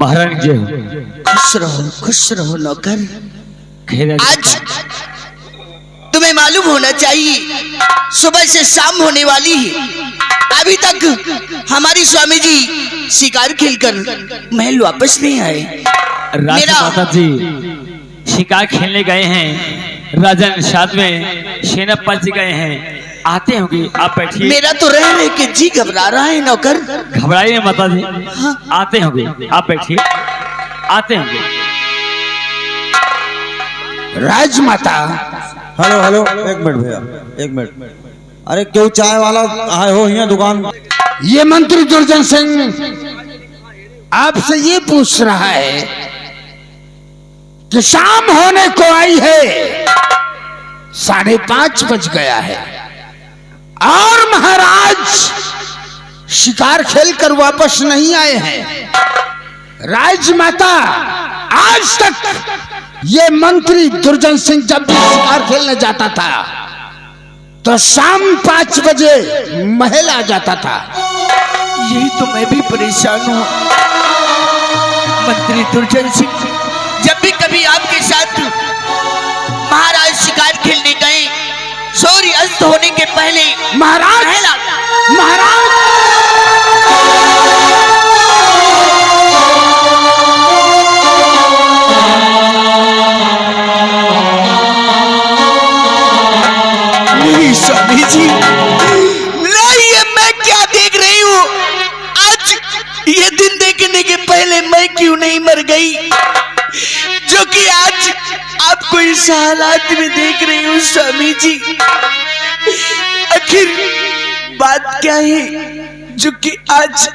महारानी जय हो। खुश रहो नौकर। खैर आज तुम्हें मालूम होना चाहिए सुबह से शाम होने वाली है, अभी तक हमारी स्वामी जी शिकार खेलकर महल वापस नहीं आए। राजमाता जी शिकार खेलने गए हैं, राजन साथ में सेनापति गए हैं, आते होंगे। आप बैठिए। मेरा तो रह रहे के जी घबरा रहा है नौकर। घबराइए माता जी, आते होंगे। आप बैठिए, आते होंगे। राजमाता। हेलो हेलो, एक मिनट भैया, एक मिनट। अरे क्यों चाय वाला आए हो यहाँ दुकान? ये मंत्री दुर्जन सिंह आपसे ये पूछ रहा है कि शाम होने को आई है, 5:30 बज गया है और महाराज शिकार खेलकर वापस नहीं आए हैं। राजमाता, आज तक ये मंत्री दुर्जन सिंह जब भी शिकार खेलने जाता था तो शाम 5 बजे महल आ जाता था। यही तो मैं भी परेशान हूँ मंत्री दुर्जन सिंह। जब भी कभी आपके साथ महाराज शिकार खेलने गए, सूर्य अस्त होने के पहले महाराज, महाराज स्वामी जी, नहीं ये मैं क्या देख रही हूँ? आज ये दिन देखने के पहले मैं क्यों नहीं मर गई, जो कि आज आपको इस हालात में देख रही हूँ स्वामी जी। आखिर बात क्या है जो कि आज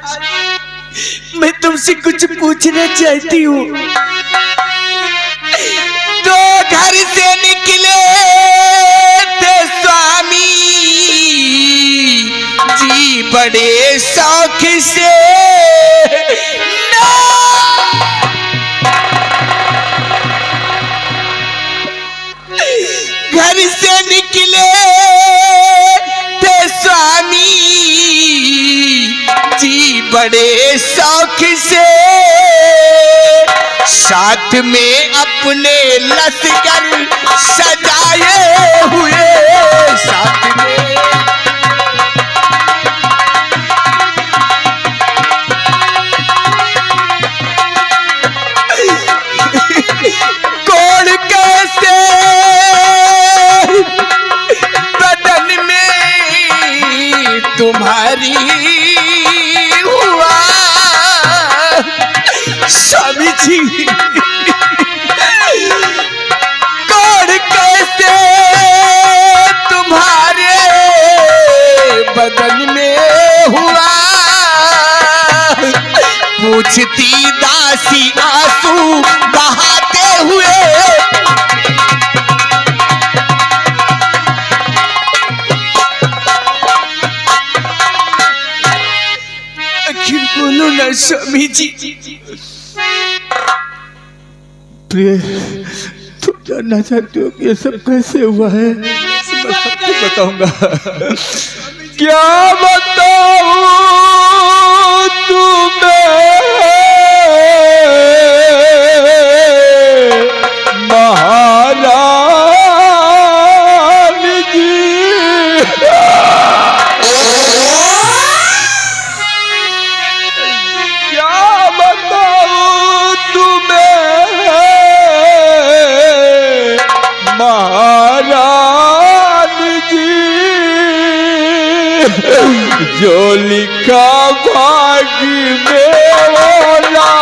मैं तुमसे कुछ पूछना चाहती हूँ। तो घर से निकले स्वामी जी बड़े शौक से, घर से निकले थे स्वामी जी बड़े शौक से, साथ में अपने लश्कर सजाए हुए, साथ में कोड़ कैसे बदन में तुम्हारी हुआ स्वामी जी। कोड़ कैसे तुम्हारे बदन में हुआ, पूछती दासी आंसू बहाते हुए। आखिर बोलो ना स्वामी जी। प्रिय, तुम जानना चाहते हो कि ये सब कैसे हुआ है? मैं सब कुछ बताऊंगा। क्या बताऊं तुम्हें महारानी जी, क्या बताऊं तुम्हें महारानी जी, जो लिखा भाग्य में होला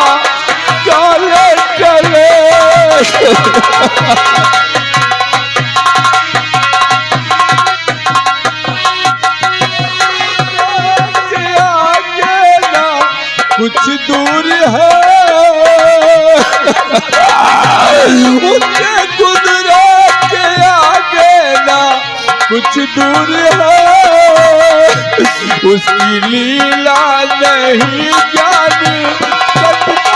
चले चले। आगे ना कुछ दूर है उसके कुदरत के आगे ना कुछ दूर है, उसकी लीला नहीं जानी सकता।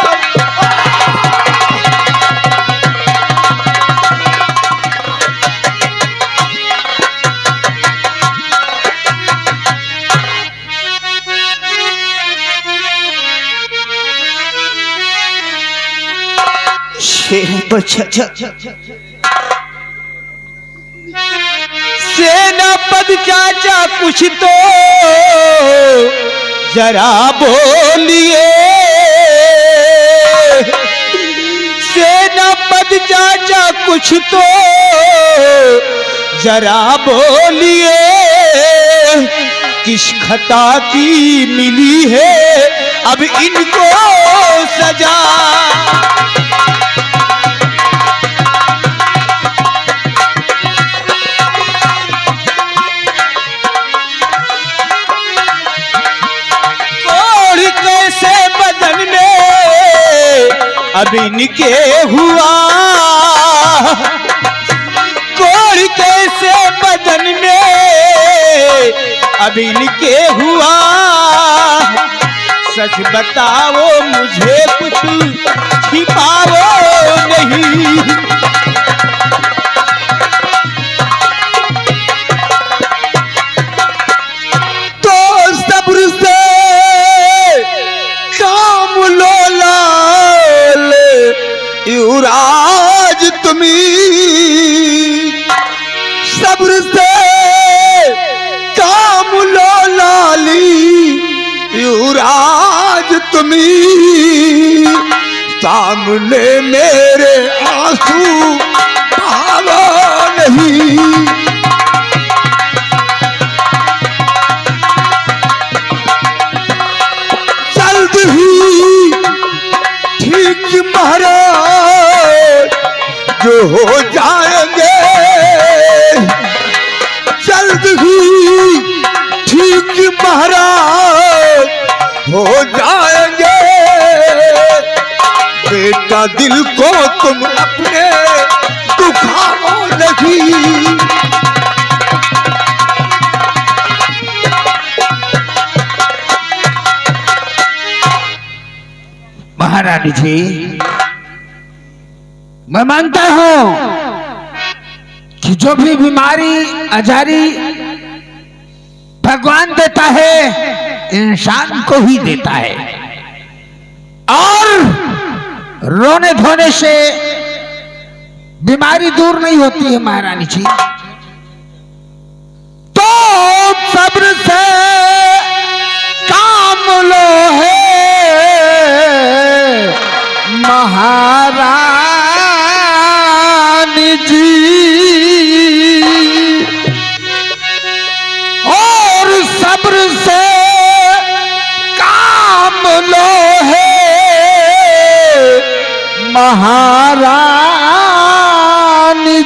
सेनापति चाचा कुछ तो जरा बोलिए, सेनापति चाचा कुछ तो जरा बोलिए, किस खता की मिली है अब इनको सजा। कैसे बदन में अब इनके हुआ, कोड़ कैसे बदन में अब इनके हुआ, सच बताओ मुझे कुछ छिपाओ नहीं। तो सब्र से युवराज तुम्ही, सब्र से काम लो लाली युवराज तुम्ही, सामने मेरे आंसू बहाओ नहीं। जल्द ही ठीक महाराज जो हो जाएंगे, जल्द ही ठीक महाराज हो जाएंगे, बेटा दिल को तुम अपने दुखाओ नहीं। महारानी जी, मैं मानता हूं कि जो भी बीमारी अजारी भगवान देता है इंसान को ही देता है, और रोने धोने से बीमारी दूर नहीं होती है महारानी जी। तो सब्र से काम लो है महारानी जी, और सब्र से काम लो है महारानी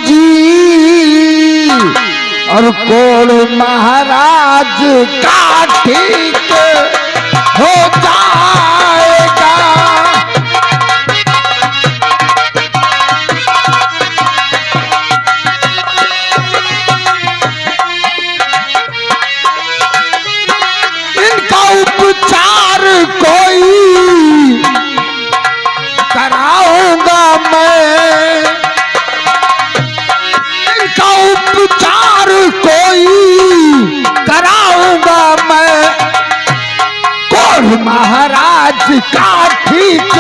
जी, और कोड़ महाराज का ठीक हो जाएगा। उपचार कोई कराऊंगा मैं, इनका उपचार कोई कराऊंगा मैं, कोड़ महाराज का ठीक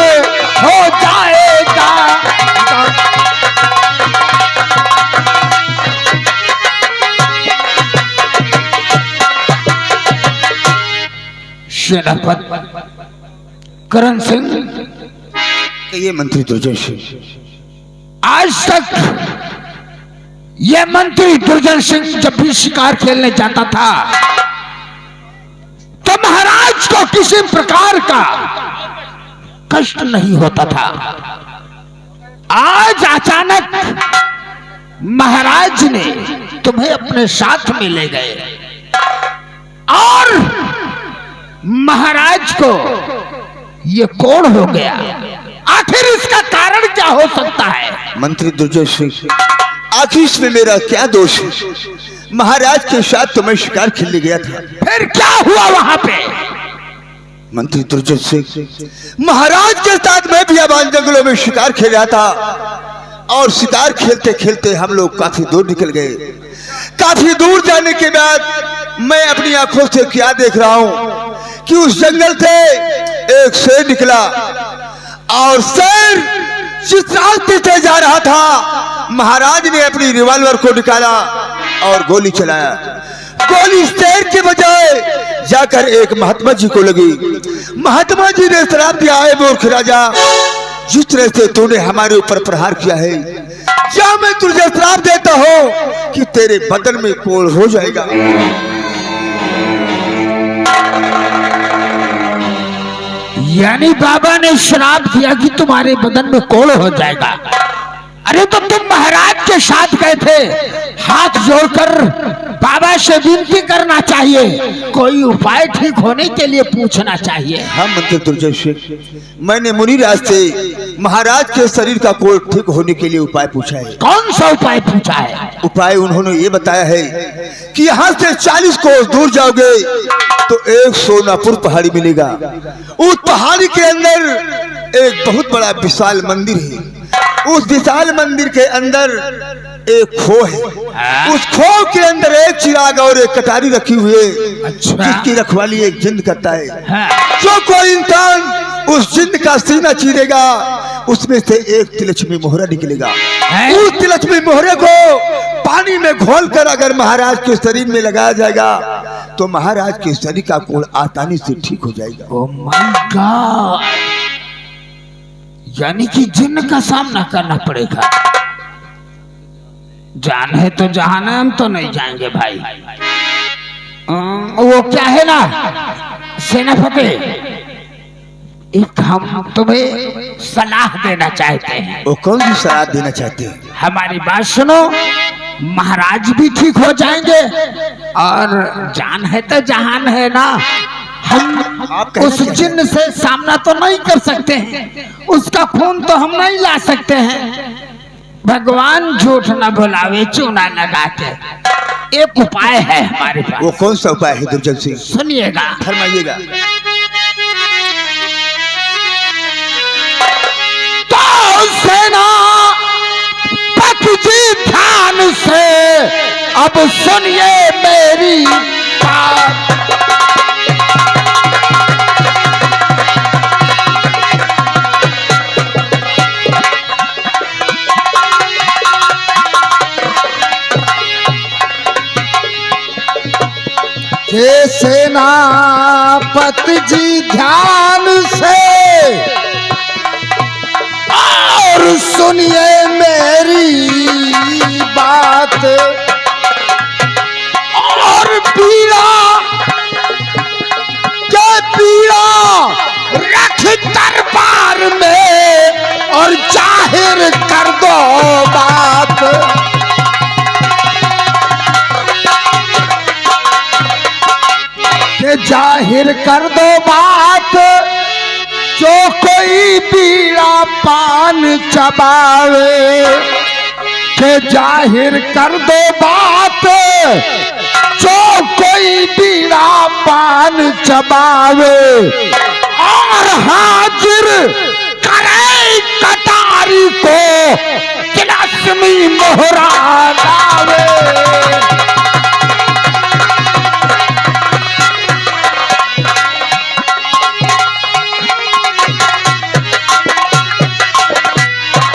हो जाएगा। सेनापति करण सिंह, ये मंत्री दुर्जन सिंह, आज तक यह मंत्री दुर्जन सिंह जब भी शिकार खेलने जाता था तो महाराज को किसी प्रकार का कष्ट नहीं होता था। आज अचानक महाराज ने तुम्हें अपने साथ में ले गए और महाराज को ये कोड़ हो गया। आखिर इसका कारण क्या हो सकता है? मंत्री दुर्जन सिंह, आखिर इसमें मेरा क्या दोष है? महाराज के साथ तो मैं शिकार खेलने गया था। फिर क्या हुआ वहां पे? मंत्री दुर्जन सिंह, महाराज के साथ मैं बियाबान जंगलों में शिकार खेल रहा था और शिकार खेलते खेलते हम लोग काफी दूर निकल गए। काफी दूर जाने के बाद मैं अपनी आंखों से क्या देख रहा हूं कि उस जंगल से एक शेर निकला और शेर जिस रास्ते से जा रहा था, महाराज ने अपनी रिवॉल्वर को निकाला और गोली चलाया। गोली शेर के बजाय जाकर एक महात्मा जी को लगी। महात्मा जी ने श्राप दिया है, मूर्ख राजा, जिस तरह से तूने हमारे ऊपर प्रहार किया है, क्या मैं तुझे श्राप देता हूं कि तेरे बदन में कोढ़ हो जाएगा। यानी बाबा ने श्राप दिया कि तुम्हारे बदन में कोढ़ हो जाएगा। अरे तो तुम महाराज के साथ गए थे, हाथ जोड़कर बाबा से विनती करना चाहिए, कोई उपाय ठीक होने के लिए पूछना चाहिए। हाँ मंत्री दुर्जय सिंह, मैंने मुनिराज से महाराज के शरीर का कोढ़ ठीक होने के लिए उपाय पूछा है। कौन सा उपाय पूछा है? उपाय उन्होंने ये बताया है कि यहाँ से 40 कोस दूर जाओगे तो एक सोनापुर पहाड़ी मिलेगा। उस पहाड़ी के अंदर एक बहुत बड़ा विशाल मंदिर है। उस विशाल मंदिर के अंदर एक खो है। उस खो के अंदर एक चिराग और एक कटारी रखी हुई है। अच्छा। जिसकी रखवाली एक जिन्न करता है। हाँ। जो कोई इंसान उस जिन्न का सीना चीरेगा, उसमें से एक तिलस्मी मोहरा निकलेगा। उस तिलस्मी मोहरे को पानी में घोलकर अगर महाराज के शरीर में लगाया जाएगा तो महाराज के शरीर का कोढ़ आसानी से ठीक हो जाएगा। ओह माय गॉड, यानी कि जिन्न का सामना करना पड़ेगा। जान है तो जहान है, हम तो नहीं जाएंगे भाई। वो क्या है ना सेनापति, एक हम तुम्हें सलाह देना चाहते हैं। वो कौन सी सलाह देना चाहते हैं? हमारी बात सुनो, महाराज भी ठीक हो जाएंगे और जान है तो जहान है ना। हम उस जिन्न से सामना तो नहीं कर सकते हैं, उसका खून तो हम नहीं ला सकते हैं। भगवान झूठ न बुलावे चूना लगा के, एक उपाय है हमारे पास। वो कौन सा उपाय है दुर्जन सिंह? सुनिएगा, फरमाइएगा। तो सेना पति जी ध्यान से अब सुनिए मेरी बात। हे सेनापति जी ध्यान से और सुनिए मेरी बात। और पीड़ा के पीड़ा रख दरबार में और जाहिर कर दो बात। के जाहिर कर दो बात, जो कोई पीड़ा पान चबावे। के जाहिर कर दो बात, जो कोई पीड़ा पान चबावे। और हाजिर करे कटारी को तिलस्मी मोहरा लावे।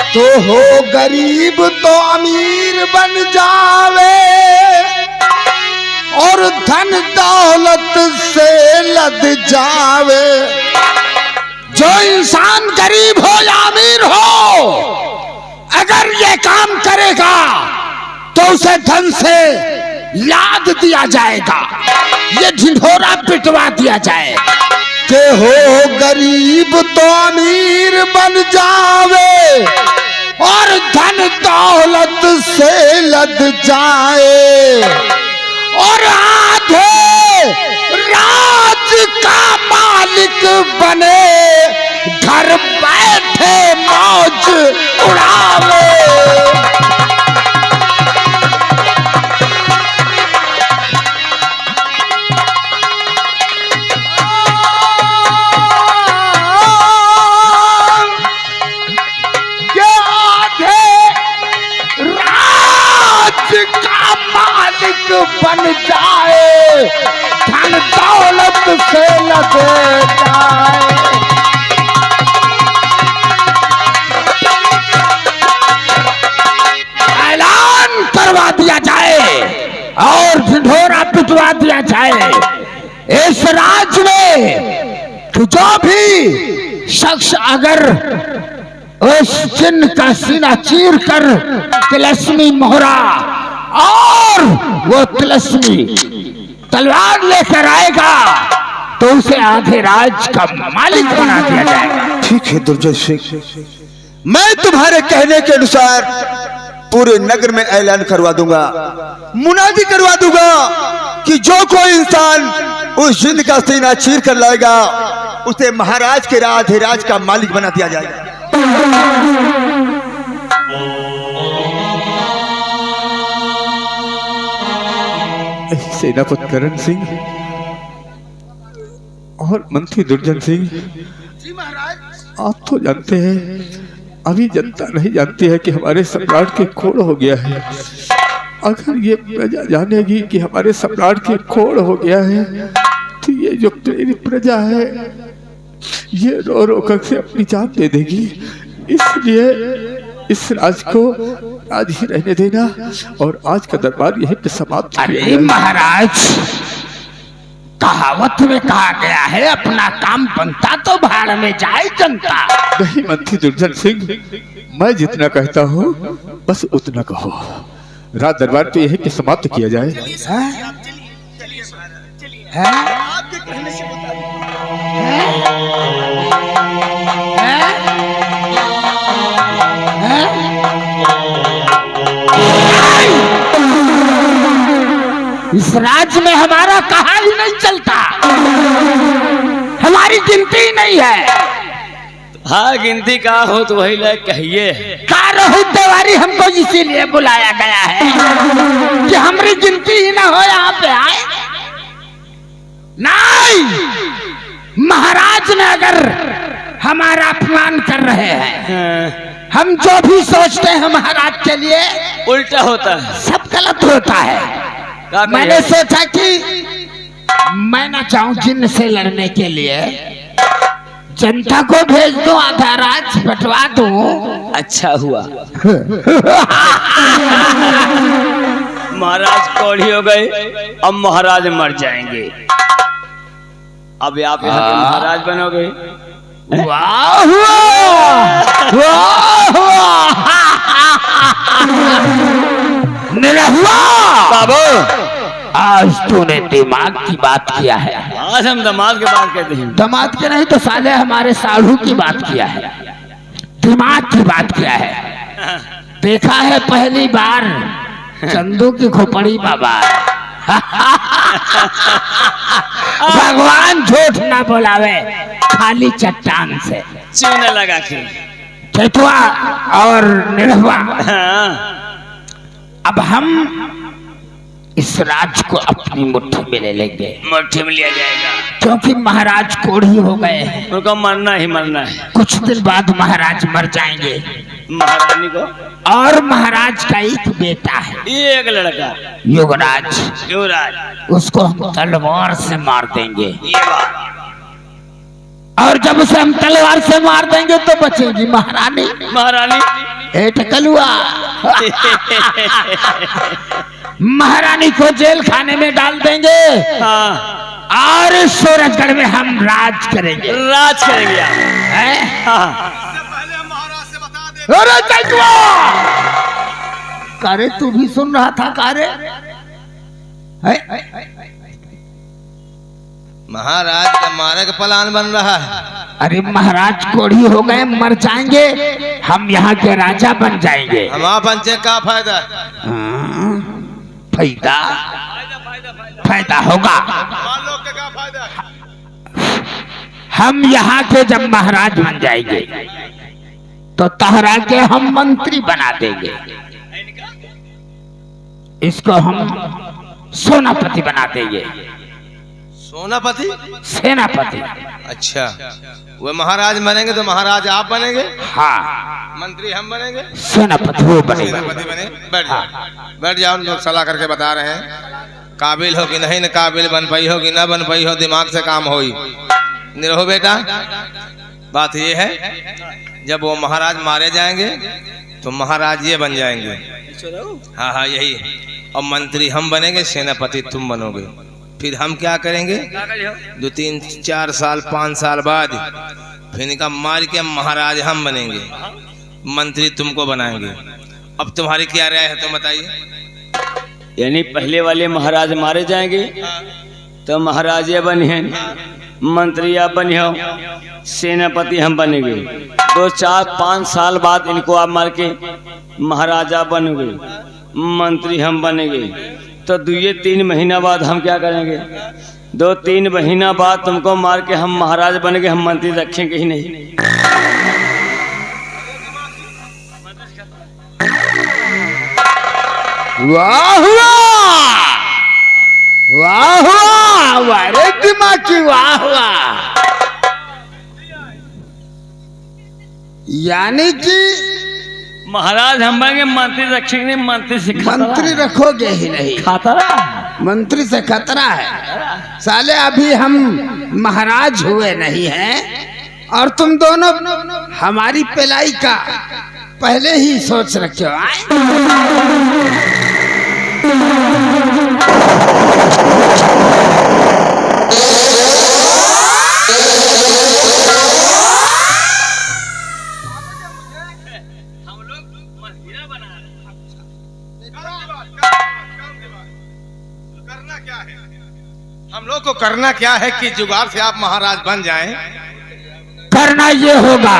तो हो गरीब तो अमीर बन जावे और धन दौलत से लद जावे। जो इंसान गरीब हो या अमीर हो, अगर ये काम करेगा तो उसे धन से लाद दिया जाएगा, ये ढिंढोरा पिटवा दिया जाएगा। के हो गरीब तो अमीर बन जावे और धन दौलत से लद जाए। और आधे राज का मालिक बने, घर बैठे मौज उड़ावे। बन जाए, धन दौलत से लदे जाए। कि जो भी शख्स अगर उस जिन्न का सीना चीर कर तिलस्मी मोहरा और वो तिलस्मी तलवार लेकर आएगा तो उसे आधे राज का मालिक बना दिया जाएगा। ठीक है दुर्जन सिंह, मैं तुम्हारे कहने के अनुसार पूरे नगर में ऐलान करवा दूंगा, मुनादी करवा दूंगा कि जो कोई इंसान उस जिन्न का सीना चीर कर लाएगा उसे महाराज के राज का मालिक बना दिया जाएगा। सेनापति करण सिंह और मंत्री दुर्जन सिंह, आप तो जानते हैं, अभी जनता नहीं जानती है कि हमारे सम्राट के खोड़ हो गया है। अगर ये प्रजा जानेगी कि हमारे सम्राट के खोड़ हो गया है तो ये जो मेरी प्रजा है ये रो रो कर से अपनी जान दे देगी। इसलिए इस राज को आज ही रहने देना और आज का दरबार यहीं पे समाप्त। अरे महाराज, कहावत में कहा गया है अपना काम बनता तो भाड़ में जाए जनता। नहीं मंत्री दुर्जन सिंह, मैं जितना कहता हूँ बस उतना कहो। रात दरबार पे यहीं पे समाप्त किया जाए। इस राज्य में हमारा कहा ही नहीं चलता, हमारी गिनती ही नहीं है। हाँ, गिनती का हो तो वही लायक कहिए। रोहित तिवारी हमको इसीलिए बुलाया गया है कि हमारी गिनती ही ना हो यहाँ पे आए। नहीं, महाराज ने अगर हमारा अपमान कर रहे हैं, हम जो भी सोचते हैं महाराज के लिए उल्टा होता है, सब गलत होता है। मैंने सोचा कि मैं ना चाहूं जिन्न से लड़ने के लिए, जनता को भेज दो, आधा राज बंटवा दूं। अच्छा हुआ। महाराज कौड़ी हो गए, अब महाराज मर जाएंगे। अब आप यहाँ के महाराज बनोगे। वाह निरहुआ बाबू, आज तूने दिमाग की बात किया है। आज हम दामाद की बात कहते हैं। दामाद के नहीं तो साले हमारे साढ़ू की बात किया है, दिमाग की बात किया है। देखा है पहली बार चंदू की खोपड़ी बाबा। भगवान झूठ ना बोलावे, खाली चट्टान से चूना लगा के। चेतुआ और निरहुआ, हाँ। अब हम इस राज को अपनी मुट्ठी में ले लेंगे। मुट्ठी में लिया जाएगा क्योंकि महाराज कोढ़ी हो गए हैं। उनको मरना ही मरना है। कुछ दिन बाद महाराज मर जाएंगे। महारानी को और महाराज का एक बेटा है, एक लड़का युवराज। युवराज, उसको हम तलवार से मार देंगे। ये बात। और जब उसे हम तलवार से मार देंगे तो बचेगी महारानी। महारानी कलुआ महारानी को जेल खाने में डाल देंगे। हाँ। और सूरजगढ़ में हम राज करेंगे। राज करेंगे आप। हैं? हाँ। अरे चैतुआ, कारे तू भी सुन रहा था कारे? महाराज का मारे का प्लान बन रहा है। अरे महाराज कोढ़ी हो गए, मर जाएंगे, हम यहाँ के राजा बन जाएंगे। हमारा पंचे का फायदा? फायदा फायदा होगा। हम यहाँ के जब महाराज बन जाएंगे तो तहरा के हम मंत्री बना देंगे। इसको हम सोनापति बना देंगे। सोनापति? सेनापति। अच्छा, वो महाराज बनेंगे तो महाराज आप बनेंगे? हाँ। मंत्री हम बनेंगे? सेनापति वो बनेगा। सेनापति बने। बैठ जाओ, बैठ जाओ। लोग सलाह करके बता रहे हैं, काबिल हो कि नहीं, न काबिल बन पाई हो कि न बन पाई हो, दिमाग से काम होई। निरहो बेटा, बात ये है जब वो महाराज मारे जाएंगे तो महाराज ये बन जाएंगे। हाँ हाँ, यही। और मंत्री हम बनेंगे, सेनापति तुम बनोगे। फिर हम क्या करेंगे? 2, 3, 4 साल 5 साल बाद फिर इनका मार के महाराज हम बनेंगे, मंत्री तुमको बनाएंगे। अब तुम्हारी क्या राय है तो बताइए। यानी पहले वाले महाराज मारे जाएंगे तो महाराजा बनिए, मंत्री आप बनिए, सेनापति हम बनेंगे। 2, 4, 5 साल बाद इनको आप मार के महाराजा बनोगे, मंत्री हम बनेंगे। तो 2-3 महीना बाद हम क्या करेंगे? 2-3 महीना बाद तुमको मार के हम महाराज बनेंगे, हम मंत्री रखेंगे ही नहीं। वाह वाह वाह वाह, वारे दिमाग की वाह वाह। यानी कि महाराज हम बनेंगे, मंत्री रखेंगे नहीं, मंत्री से मंत्री रखोगे ही नहीं। खतरा, मंत्री से खतरा है साले। अभी हम महाराज हुए नहीं हैं और तुम दोनों हमारी पिलाई का पहले ही सोच रखे हो। हम लोग को करना क्या है कि जुगाड़ से आप महाराज बन जाएं? करना ये होगा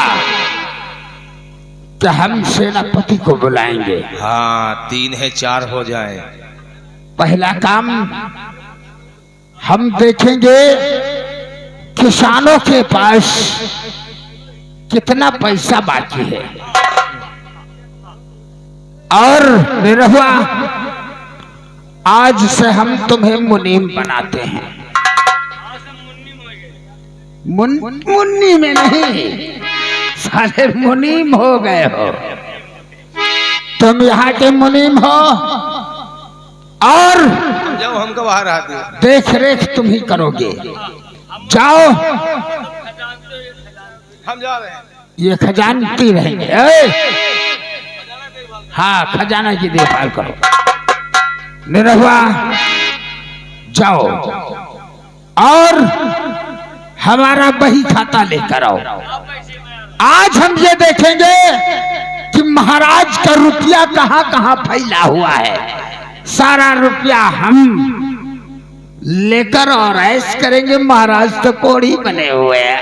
कि हम सेनापति को बुलाएंगे। हाँ, 3 है 4 हो जाए। पहला काम हम देखेंगे किसानों के पास कितना पैसा बाकी है। और निरहुआ, आज से हम तुम्हें मुनीम बनाते हैं। मुन्नी में नहीं, साले मुनीम हो गए हो तुम, यहाँ के मुनीम हो और जाओ हमको बाहर आ दो। देख रेख तुम ही करोगे। जाओ, हम जा रहे हैं। ये खजानती रहेंगे। हाँ, खजाना की देखभाल करो। निरहुआ जाओ और हमारा बही खाता लेकर आओ। आज हम ये देखेंगे कि महाराज का रुपया कहाँ कहाँ फैला हुआ है। सारा रुपया हम लेकर और ऐश करेंगे। महाराज तो कोड़ी बने हुए हैं।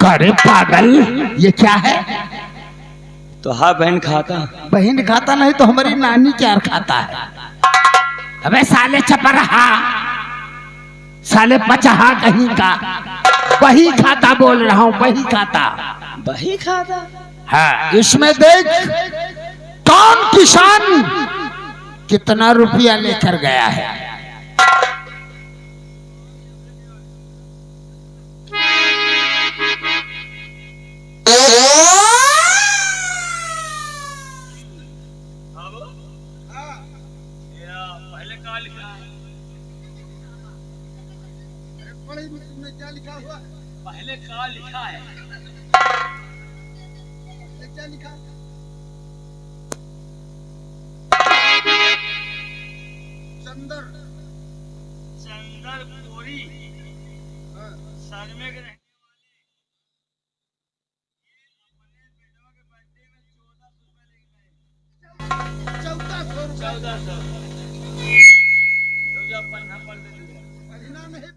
अरे पागल, ये क्या है? तो हाँ, बहन खाता। बहन खाता नहीं तो हमारी नानी क्या खाता है? अबे साले चपरहा, साले पचहा कहीं का। बही खाता बोल रहा हूँ, बही खाता। बही खाता? हाँ, इसमें देख कौन किसान कितना रुपया लेकर गया है। पहले का लिखा है? क्या लिखा? चंदरपुरी सरमे के रहने वाले 1400 पन्ना पढ़ दीजिए। पढ़ना नहीं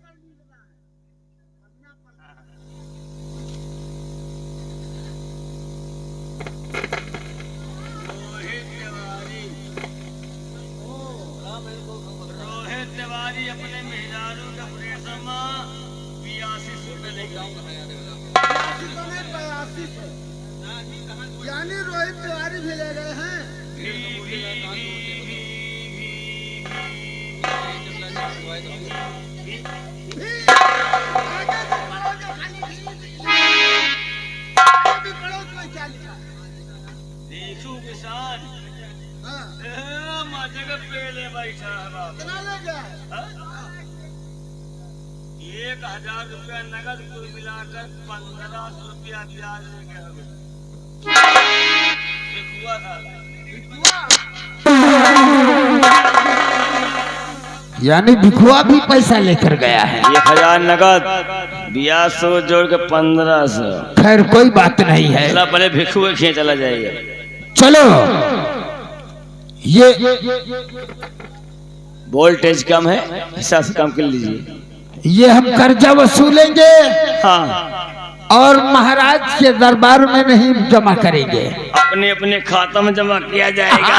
अपने मेहरारू का प्रेसमा 82 रुपए लेके आऊंगा। यानी रोहित तिवारी भी ले गए हैं। ₹1000 नगद कुल मिलाकर 1500 रुपया ब्याज लेके हमें हुआ था। यानी भिखुआ भी पैसा लेकर गया है। 1000 नगद, ब्याज 100 जोड़ के 1500। खैर कोई बात नहीं है, चला पहले भिखुआ खींच चला जाएगा। चलो ये वोल्टेज कम है, हिसाब से कम कर लीजिए। ये हम कर्जा वसूलेंगे हाँ, और महाराज के दरबार में नहीं जमा करेंगे, अपने अपने खाता में जमा किया जाएगा।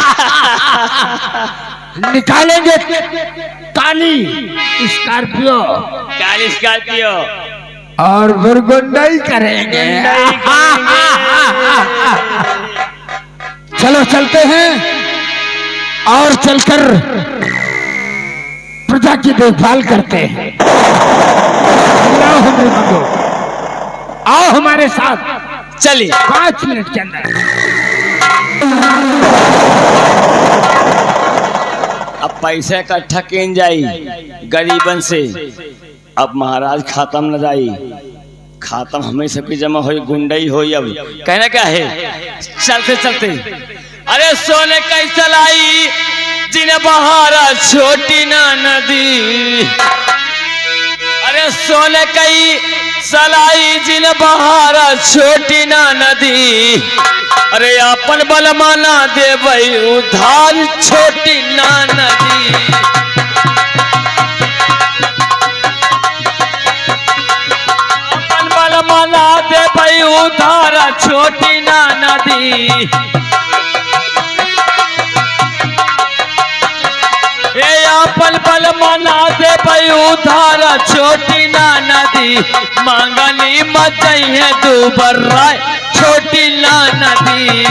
निकालेंगे काली स्कॉर्पियो काली स्कॉर्पियो और बुरगुंडाई करेंगे। चलो चलते हैं और चलकर प्रजा की देखभाल करते हैं। आओ हमारे साथ, चलिए। 5 मिनट के अंदर। अब पैसा इकट्ठा किन जाई गरीबन से, अब महाराज खातम न जाई, खातम हमें सबकी जमा हो, गुंडई हो। अब कहना क्या है, चलते चलते अरे सोने कैसा लाई जिन बहारा छोटी ना नदी, अरे सोने कई सलाई जिन बहारा छोटी ना नदी, अरे अपन बलमाना दे भाई उधार छोटी ना नदी। अपन बलमाना दे भाई उधार छोटी ना नदी, पल पल मना दे भाई उधार छोटी ना नदी, मांगनी मत है दूबर राय छोटी ना नदी।